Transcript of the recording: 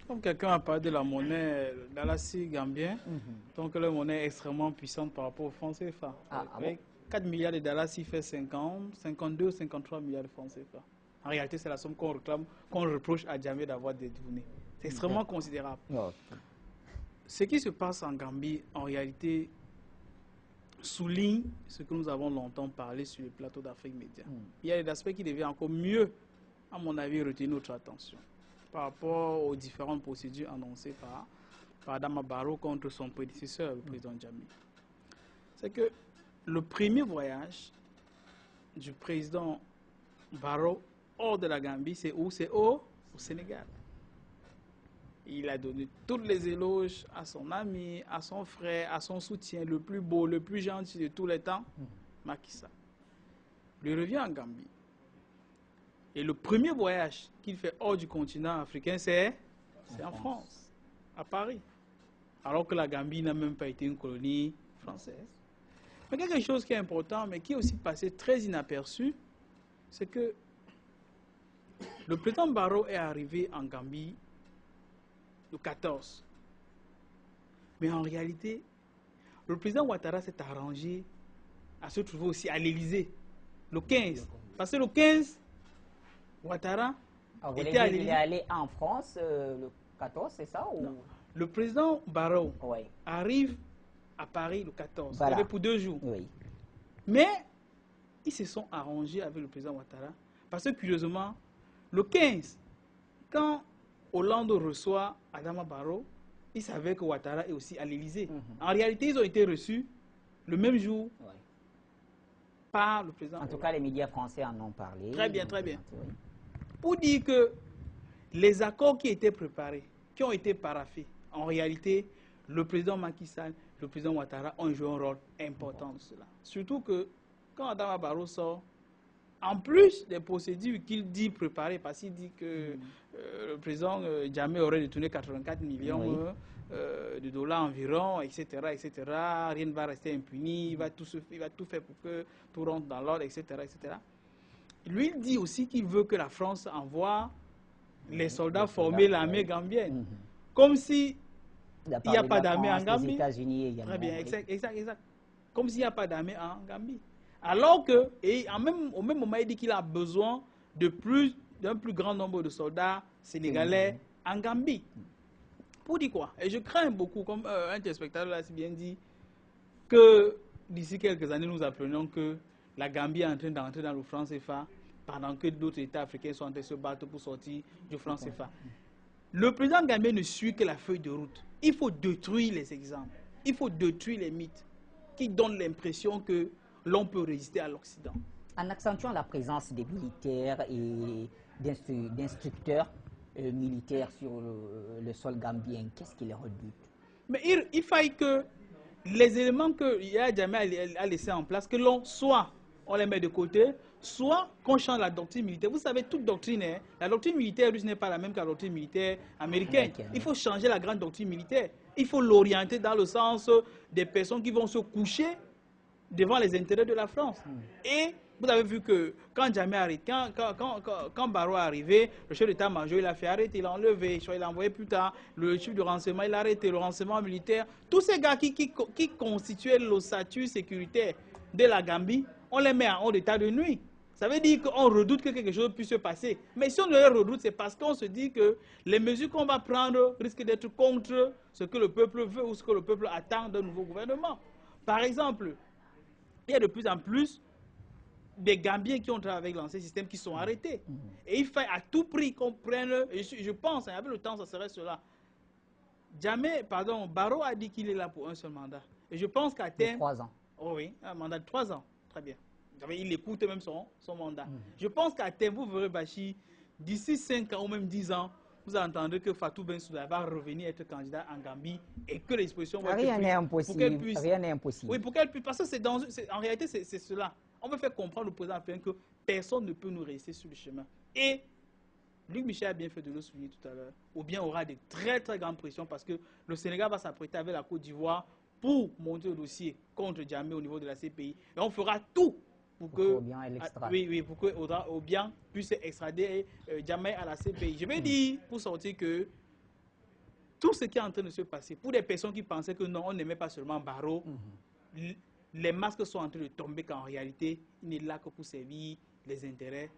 Comme quelqu'un a parlé de la monnaie Dalassi gambien, donc la monnaie est extrêmement puissante par rapport aux francs CFA. Avec 4 milliards de Dalassi fait 50, 52, 53 milliards de francs CFA. En réalité, c'est la somme qu'on réclame, qu'on reproche à Jammeh d'avoir détourné. C'est extrêmement considérable. Ce qui se passe en Gambie, en réalité, souligne ce que nous avons longtemps parlé sur le plateau d'Afrique Média. Il y a des aspects qui devaient encore mieux, à mon avis, retenir notre attention par rapport aux différentes procédures annoncées par Adama Barrow contre son prédécesseur, le président Jammeh. C'est que le premier voyage du président Barrow hors de la Gambie, c'est où? C'est au Sénégal. Il a donné tous les éloges à son ami, à son frère, à son soutien, le plus beau, le plus gentil de tous les temps, Macky Sall. Il revient en Gambie. Et le premier voyage qu'il fait hors du continent africain, c'est en France, à Paris. Alors que la Gambie n'a même pas été une colonie française. Mais quelque chose qui est important, mais qui est aussi passé très inaperçu, c'est que le président Barrow est arrivé en Gambie le 14. Mais en réalité, le président Ouattara s'est arrangé à se trouver aussi à l'Élysée le 15. Parce que le 15, Ouattara était à l'Élysée. Il est allé en France le 14, c'est ça ou... Le président Barrow arrive à Paris le 14. Voilà. Il avait pour 2 jours. Mais ils se sont arrangés avec le président Ouattara parce que curieusement, le 15, quand Hollande reçoit Adama Barrow, il savait que Ouattara est aussi à l'Élysée. En réalité, ils ont été reçus le même jour par le président. En tout cas, les médias français en ont parlé. Très bien, très bien. Pour dire que les accords qui étaient préparés, qui ont été paraphés, en réalité, le président Macky Sall, le président Ouattara ont joué un rôle important de cela. Surtout que quand Adama Barrow sort, en plus des procédures qu'il dit préparer, parce qu'il dit que le président Jammeh aurait détourné 84 millions de dollars environ, etc., etc. Rien ne va rester impuni, il va tout faire pour que tout rentre dans l'ordre, etc., etc. Lui, il dit aussi qu'il veut que la France envoie les soldats former l'armée gambienne. Comme si il n'y a pas d'armée en Gambie. Très bien, exact. Comme s'il n'y a pas d'armée en Gambie. Alors que, au même moment, il dit qu'il a besoin d'un plus grand nombre de soldats sénégalais en Gambie. Pour dire quoi? Et je crains beaucoup, comme un téléspectateur l'a si bien dit, que d'ici quelques années, nous apprenons que la Gambie est en train d'entrer dans le franc CFA pendant que d'autres États africains sont en train de se battre pour sortir du franc CFA. Le président gambien ne suit que la feuille de route. Il faut détruire les exemples. Il faut détruire les mythes qui donnent l'impression que l'on peut résister à l'Occident. En accentuant la présence des militaires et d'instructeurs militaires sur le sol gambien, qu'est-ce qui les rebute? Mais il faille que les éléments que Yahya Jammeh a laissés en place, que l'on soit on les met de côté, soit qu'on change la doctrine militaire. Vous savez, toute doctrine, la doctrine militaire russe n'est pas la même que la doctrine militaire américaine. Il faut changer la grande doctrine militaire. Il faut l'orienter dans le sens des personnes qui vont se coucher devant les intérêts de la France. Et vous avez vu que quand Jammeh arrive, quand Barrow est arrivé, le chef d'état-major, il a fait arrêter, il a enlevé, il a envoyé plus tard, le chef de renseignement, il a arrêté, le renseignement militaire. Tous ces gars qui constituaient l'ossature sécuritaire de la Gambie, on les met en haut d'état de nuit. Ça veut dire qu'on redoute que quelque chose puisse se passer. Mais si on les redoute, c'est parce qu'on se dit que les mesures qu'on va prendre risquent d'être contre ce que le peuple veut ou ce que le peuple attend d'un nouveau gouvernement. Par exemple, il y a de plus en plus des Gambiens qui ont travaillé avec l'ancien système qui sont arrêtés. Et il faut à tout prix qu'on prenne, et je pense, avec le temps, ça serait cela. Barrow a dit qu'il est là pour un seul mandat. Et je pense qu'à terme... 3 ans. Oh oui, un mandat de 3 ans. Très bien. Il écoute même son mandat. Je pense qu'à terme, vous verrez Bachir, d'ici 5 ans ou même 10 ans, vous entendrez que Fatou Bensouda va revenir être candidat en Gambie et que l'exposition va être Rien n'est impossible. Rien n'est impossible. Oui, pour qu'elle puisse. Parce que en réalité, c'est cela. On veut faire comprendre au président africain que personne ne peut nous rester sur le chemin. Et Luc Michel a bien fait de le souligner tout à l'heure. Ou bien aura des très très grandes pressions parce que le Sénégal va s'apprêter avec la Côte d'Ivoire pour monter le dossier contre Jammeh au niveau de la CPI. Et on fera tout pour que Obiang puisse extrader Jammeh à la CPI. Je vais dire, pour sortir, que tout ce qui est en train de se passer, pour des personnes qui pensaient que non, on n'aimait pas seulement Barrow, les masques sont en train de tomber, qu'en réalité, il n'est là que pour servir les intérêts